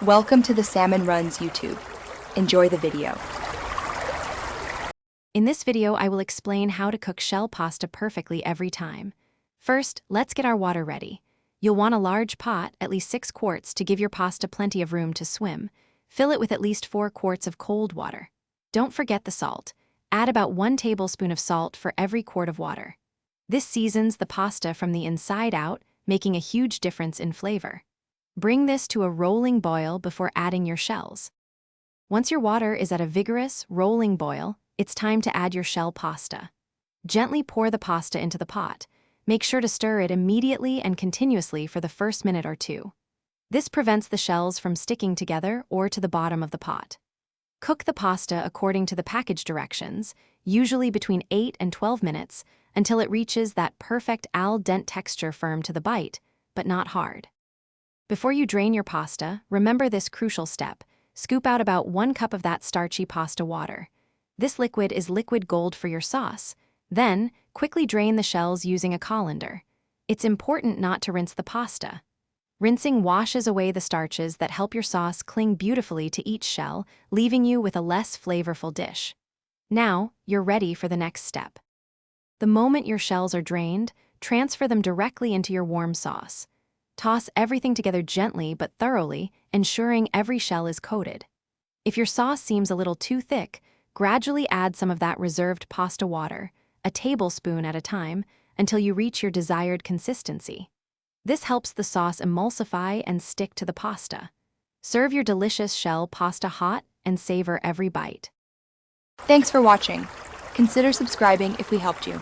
Welcome to the Salmon Runs YouTube. Enjoy the video. In this video, I will explain how to cook shell pasta perfectly every time. First, let's get our water ready. You'll want a large pot, at least 6 quarts, to give your pasta plenty of room to swim. Fill it with at least 4 quarts of cold water. Don't forget the salt. Add about 1 tablespoon of salt for every quart of water. This seasons the pasta from the inside out, making a huge difference in flavor. Bring this to a rolling boil before adding your shells. Once your water is at a vigorous, rolling boil, it's time to add your shell pasta. Gently pour the pasta into the pot. Make sure to stir it immediately and continuously for the first minute or 2. This prevents the shells from sticking together or to the bottom of the pot. Cook the pasta according to the package directions, usually between 8 and 12 minutes, until it reaches that perfect al dente texture, firm to the bite, but not hard. Before you drain your pasta, remember this crucial step. Scoop out about 1 cup of that starchy pasta water. This liquid is liquid gold for your sauce. Then, quickly drain the shells using a colander. It's important not to rinse the pasta. Rinsing washes away the starches that help your sauce cling beautifully to each shell, leaving you with a less flavorful dish. Now, you're ready for the next step. The moment your shells are drained, transfer them directly into your warm sauce. Toss everything together gently but thoroughly, ensuring every shell is coated. If your sauce seems a little too thick, gradually add some of that reserved pasta water, a tablespoon at a time, until you reach your desired consistency. This helps the sauce emulsify and stick to the pasta. Serve your delicious shell pasta hot and savor every bite. Thanks for watching. Consider subscribing if we helped you.